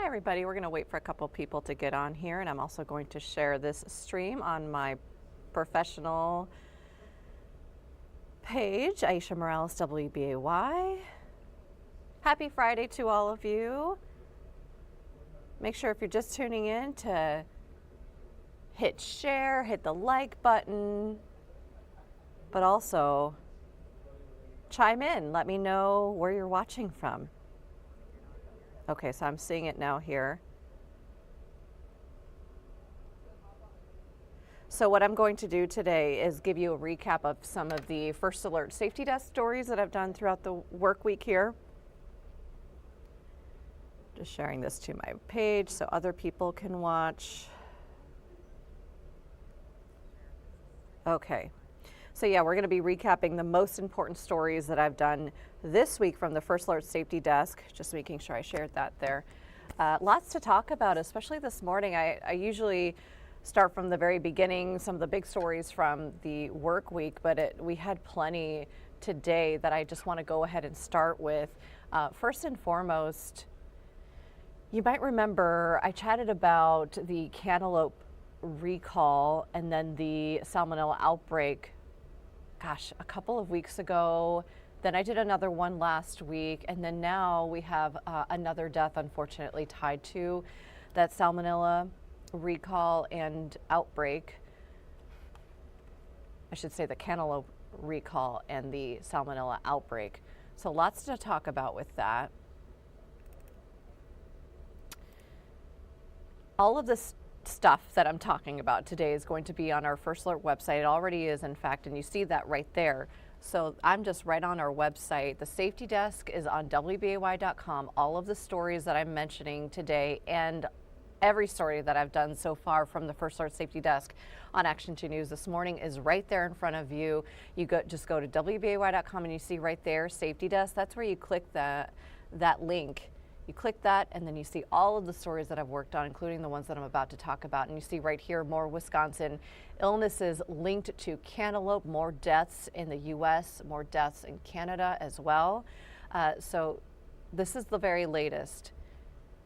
Hi everybody, we're going to wait for a couple people to get on here, and I'm also going to share this stream on my professional page, Aisha Morales, WBAY. Happy Friday to all of you. Make sure if you're just tuning in to hit share, hit the like button, but also chime in. Let me know where you're watching from. Okay, so I'm seeing it now here. So what I'm going to do today is give you a recap of some of the First Alert Safety Desk stories that I've done throughout the work week here. Just sharing this to my page so other people can watch. Okay. So yeah, we're going to be recapping the most important stories that I've done this week from the First Alert Safety Desk, just making sure I shared that there. Lots to talk about, especially this morning. I usually start from the very beginning, some of the big stories from the work week, but we had plenty today that I just want to go ahead and start with. First and foremost, you might remember I chatted about the cantaloupe recall and then the salmonella outbreak a couple of weeks ago. Then I did another one last week, and then now we have another death, unfortunately, tied to that salmonella recall and outbreak. I should say the cantaloupe recall and the salmonella outbreak. So lots to talk about with that. All of this stuff that I'm talking about today is going to be on our First Alert website. It already is, in fact, and you see that right there. So I'm just right on our website. The safety desk is on WBAY.com. All of the stories that I'm mentioning today and every story that I've done so far from the First Alert Safety Desk on Action 2 News this morning is right there in front of you. You just go to WBAY.com and you see right there, Safety Desk. That's where you click that link. You click that, and then you see all of the stories that I've worked on, including the ones that I'm about to talk about. And you see right here more Wisconsin illnesses linked to cantaloupe, more deaths in the U.S., more deaths in Canada as well. So this is the very latest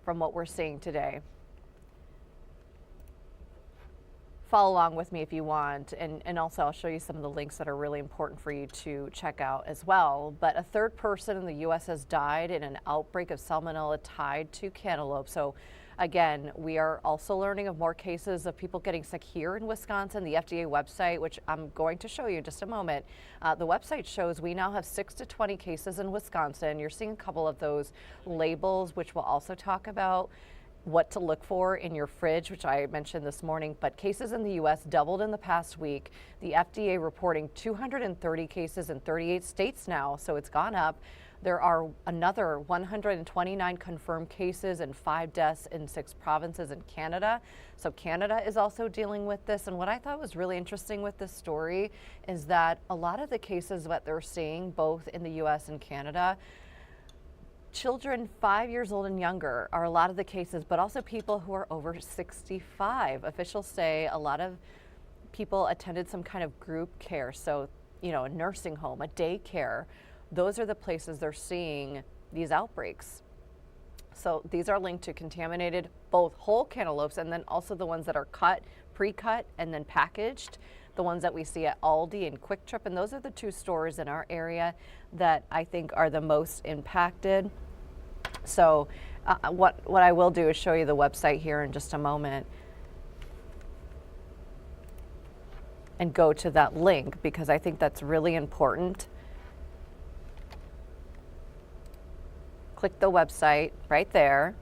from what we're seeing today. Follow along with me if you want, and also I'll show you some of the links that are really important for you to check out as well. But a third person in the U.S. has died in an outbreak of salmonella tied to cantaloupe. So again, we are also learning of more cases of people getting sick here in Wisconsin. The FDA website, which I'm going to show you in just a moment, the website shows we now have 6 to 20 cases in Wisconsin. You're seeing a couple of those labels, which we'll also talk about. What to look for in your fridge, which I mentioned this morning, but cases in the U.S. doubled in the past week. The FDA reporting 230 cases in 38 states now, so it's gone up. There are another 129 confirmed cases and 5 deaths in 6 provinces in Canada. So Canada is also dealing with this. And what I thought was really interesting with this story is that a lot of the cases that they're seeing both in the U.S. and Canada, children 5 years old and younger are a lot of the cases, but also people who are over 65. Officials say a lot of people attended some kind of group care. So, a nursing home, a daycare, those are the places they're seeing these outbreaks. So these are linked to contaminated both whole cantaloupes and then also the ones that are cut, pre-cut, and then packaged. The ones that we see at Aldi and Quick Trip, and those are the 2 stores in our area that I think are the most impacted. So what I will do is show you the website here in just a moment and go to that link because I think that's really important. Click the website right there.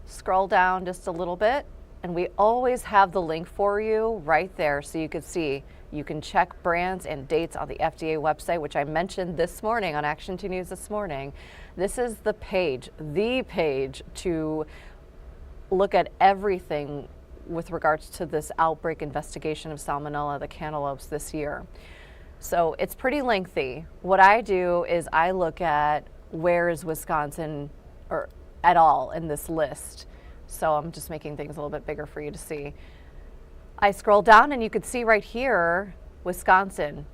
Scroll down just a little bit. And we always have the link for you right there so you can see. You can check brands and dates on the FDA website, which I mentioned this morning on Action 2 News this morning. This is the page to look at everything with regards to this outbreak investigation of salmonella, the cantaloupes this year. So it's pretty lengthy. What I do is I look at where is Wisconsin or at all in this list. So I'm just making things a little bit bigger for you to see. I scroll down and you can see right here, Wisconsin.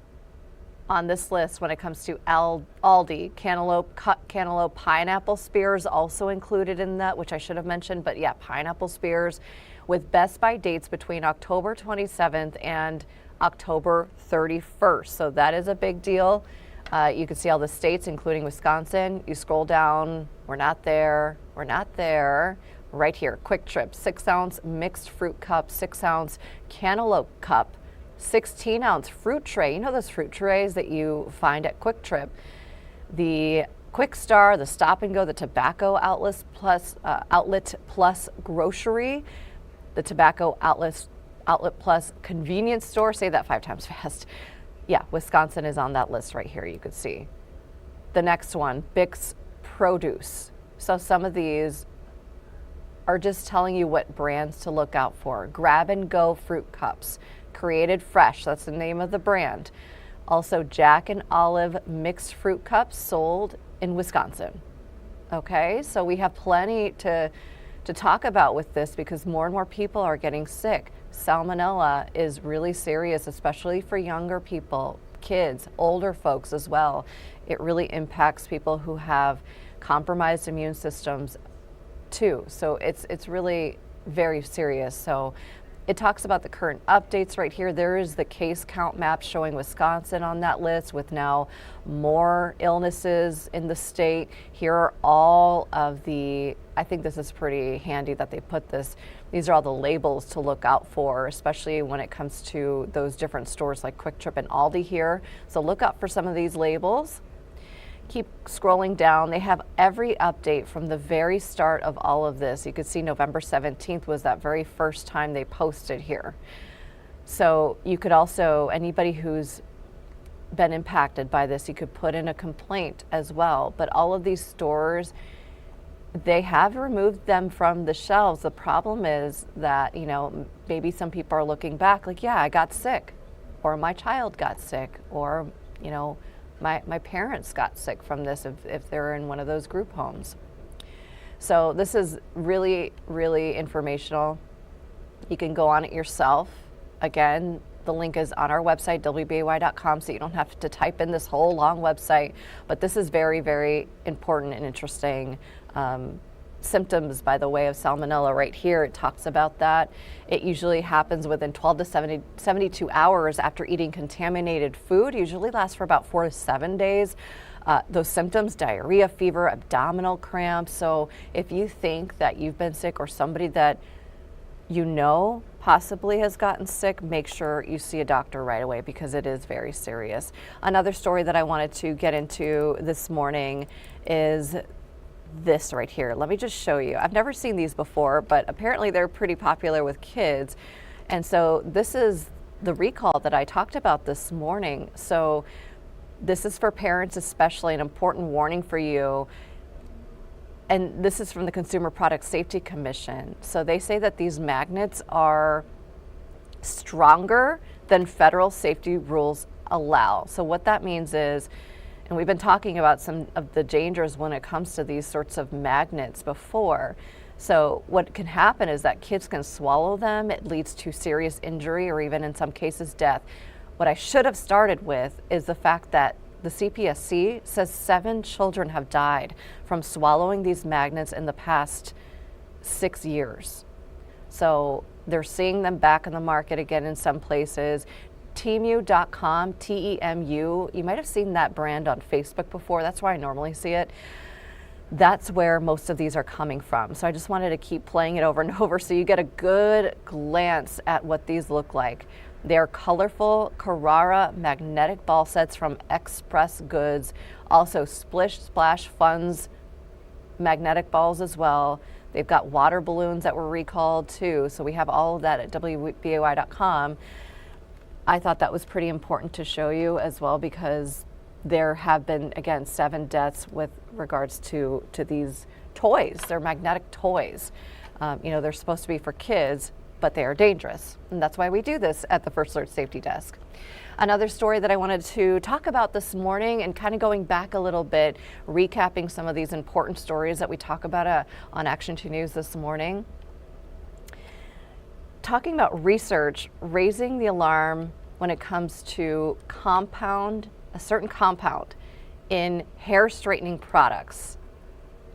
on this list when it comes to Aldi. Cantaloupe pineapple spears also included in that, which I should have mentioned, but yeah, pineapple spears with Best By dates between October 27th and October 31st. So that is a big deal. You can see all the states, including Wisconsin. You scroll down, we're not there. Right here, Quick Trip, 6-ounce mixed fruit cup, 6-ounce cantaloupe cup, 16-ounce fruit tray. You know those fruit trays that you find at Quick Trip. The Quick Star, the Stop and Go, the Tobacco Outlet Plus Grocery, the Tobacco Outlet Plus Convenience Store. Say that 5 times fast. Yeah, Wisconsin is on that list right here, you could see. The next one, Bix Produce. So some of these are just telling you what brands to look out for. Grab and Go fruit cups, created fresh, that's the name of the brand. Also Jack and Olive mixed fruit cups sold in Wisconsin. Okay, so we have plenty to talk about with this because more and more people are getting sick. Salmonella is really serious, especially for younger people, kids, older folks as well. It really impacts people who have compromised immune systems too. So it's really very serious. So it talks about the current updates right here. There is the case count map showing Wisconsin on that list with now more illnesses in the state. Here are all of the, I think this is pretty handy that they put this. These are all the labels to look out for, especially when it comes to those different stores like Quick Trip and Aldi here. So look out for some of these labels. Keep scrolling down. They have every update from the very start of all of this. You could see November 17th was that very first time they posted here. So you could also, anybody who's been impacted by this, you could put in a complaint as well. But all of these stores, they have removed them from the shelves. The problem is that, you know, maybe some people are looking back like, yeah, I got sick, or my child got sick, or, you know, my parents got sick from this if they're in one of those group homes. So this is really, really informational. You can go on it yourself. Again, the link is on our website, WBAY.com, so you don't have to type in this whole long website. But this is very, very important and interesting. Symptoms by the way of salmonella right here, it talks about that. It usually happens within 12 to 72 hours after eating contaminated food. Usually lasts for about 4 to 7 days. Those symptoms, diarrhea, fever, abdominal cramps. So if you think that you've been sick or somebody that you know possibly has gotten sick, make sure you see a doctor right away because it is very serious. Another story that I wanted to get into this morning is this right here. Let me just show you. I've never seen these before, but apparently they're pretty popular with kids. And so this is the recall that I talked about this morning. So this is for parents, especially an important warning for you. And this is from the Consumer Product Safety Commission. So they say that these magnets are stronger than federal safety rules allow. So what that means is, and we've been talking about some of the dangers when it comes to these sorts of magnets before. So what can happen is that kids can swallow them. It leads to serious injury or even in some cases death. What I should have started with is the fact that the CPSC says 7 children have died from swallowing these magnets in the past 6 years. So they're seeing them back in the market again in some places. Temu.com, T-E-M-U. You might have seen that brand on Facebook before. That's where I normally see it. That's where most of these are coming from. So I just wanted to keep playing it over and over so you get a good glance at what these look like. They're colorful Carrara magnetic ball sets from Express Goods. Also Splish Splash Funds magnetic balls as well. They've got water balloons that were recalled too. So we have all of that at WBAY.com. I thought that was pretty important to show you as well because there have been, again, 7 deaths with regards to these toys. They're magnetic toys. You know, they're supposed to be for kids, but they are dangerous. And that's why we do this at the First Alert Safety Desk. Another story that I wanted to talk about this morning and kind of going back a little bit, recapping some of these important stories that we talk about on Action 2 News this morning. Talking about research, raising the alarm when it comes to compound a certain compound in hair straightening products.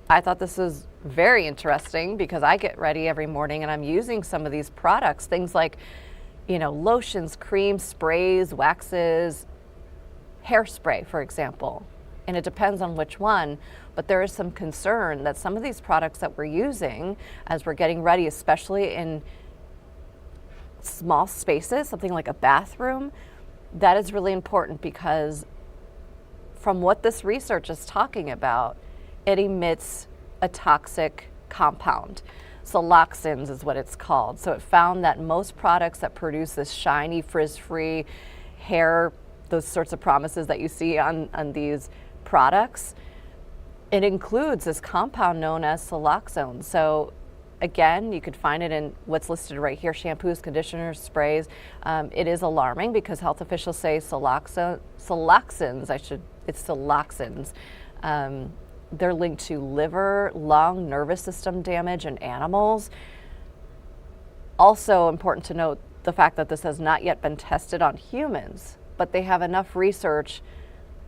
I thought this was very interesting because I get ready every morning and I'm using some of these products, things like, lotions, creams, sprays, waxes, hairspray, for example. And it depends on which one, but there is some concern that some of these products that we're using as we're getting ready, especially in small spaces, something like a bathroom, that is really important because from what this research is talking about, it emits a toxic compound. Siloxanes is what it's called. So it found that most products that produce this shiny, frizz-free hair, those sorts of promises that you see on these products, it includes this compound known as siloxane. So again, you could find it in what's listed right here, shampoos, conditioners, sprays. It is alarming because health officials say siloxanes, it's siloxanes. They're linked to liver, lung, nervous system damage in animals. Also important to note the fact that this has not yet been tested on humans, but they have enough research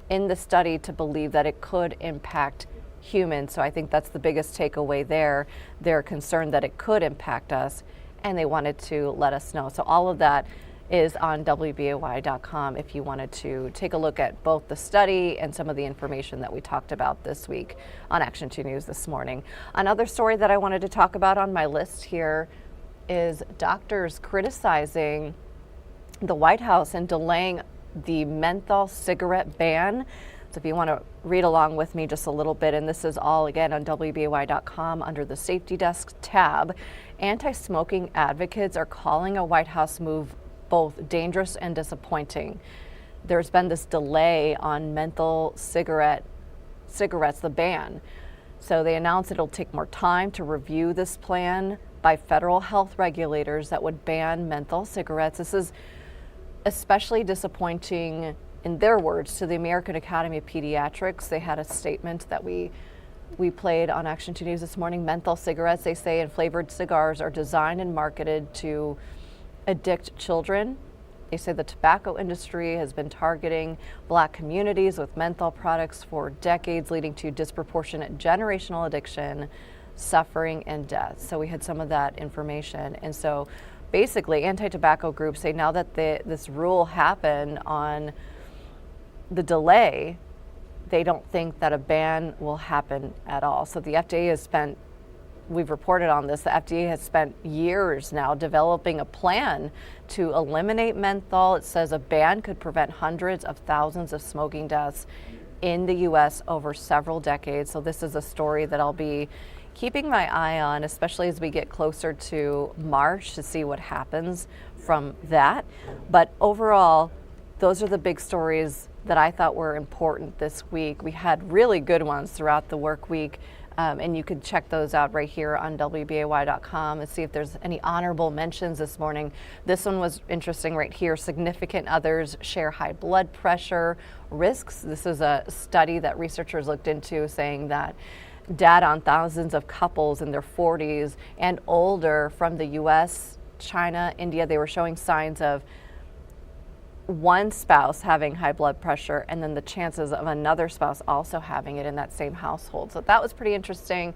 in the study to believe that it could impact humans. So I think that's the biggest takeaway there. They're concerned that it could impact us, and they wanted to let us know. So all of that is on WBAY.com if you wanted to take a look at both the study and some of the information that we talked about this week on Action 2 News this morning. Another story that I wanted to talk about on my list here is doctors criticizing the White House and delaying the menthol cigarette ban. So if you want to read along with me just a little bit, and this is all again on WBAY.com under the Safety Desk tab, anti-smoking advocates are calling a White House move both dangerous and disappointing. There's been this delay on menthol cigarettes, the ban. So they announced it'll take more time to review this plan by federal health regulators that would ban menthol cigarettes. This is especially disappointing, in their words, to the American Academy of Pediatrics. They had a statement that we played on Action 2 News this morning. Menthol cigarettes, they say, and flavored cigars are designed and marketed to addict children. They say the tobacco industry has been targeting Black communities with menthol products for decades, leading to disproportionate generational addiction, suffering, and death. So we had some of that information. And so basically, anti-tobacco groups say now that this rule happened on the delay, they don't think that a ban will happen at all. So the FDA has spent, we've reported on this, the FDA has spent years now developing a plan to eliminate menthol. It says a ban could prevent hundreds of thousands of smoking deaths in the U.S. over several decades. So this is a story that I'll be keeping my eye on, especially as we get closer to March, to see what happens from that. But overall, those are the big stories that I thought were important this week. We had really good ones throughout the work week, and you could check those out right here on WBAY.com and see if there's any honorable mentions this morning. This one was interesting right here. Significant others share high blood pressure risks. This is a study that researchers looked into, saying that data on thousands of couples in their 40s and older from the US, China, India, they were showing signs of one spouse having high blood pressure and then the chances of another spouse also having it in that same household. So that was pretty interesting.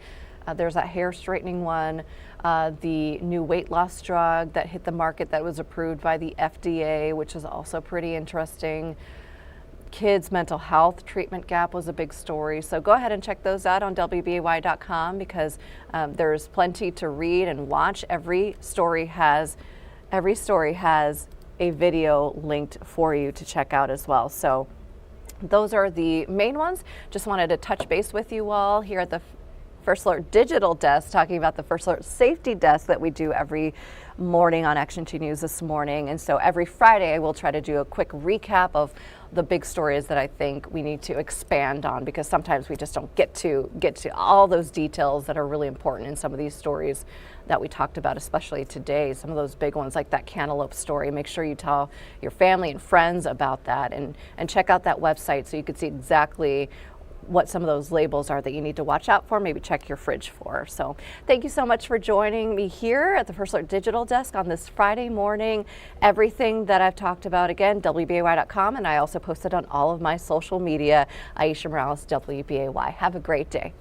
There's that hair straightening one, the new weight loss drug that hit the market that was approved by the FDA, which is also pretty interesting. Kids' mental health treatment gap was a big story. So go ahead and check those out on WBAY.com because there's plenty to read and watch. Every story has a video linked for you to check out as well. So those are the main ones. Just wanted to touch base with you all here at the First Alert Digital Desk, talking about the First Alert Safety Desk that we do every morning on Action 2 News this morning. And so every Friday I will try to do a quick recap of the big stories that I think we need to expand on, because sometimes we just don't get to all those details that are really important in some of these stories that we talked about, especially today. Some of those big ones like that cantaloupe story. Make sure you tell your family and friends about that, and check out that website so you can see exactly what some of those labels are that you need to watch out for, maybe check your fridge for. So thank you so much for joining me here at the First Alert Digital Desk on this Friday morning. Everything that I've talked about, again, WBAY.com, and I also posted on all of my social media. Aisha Morales, WBAY. Have a great day.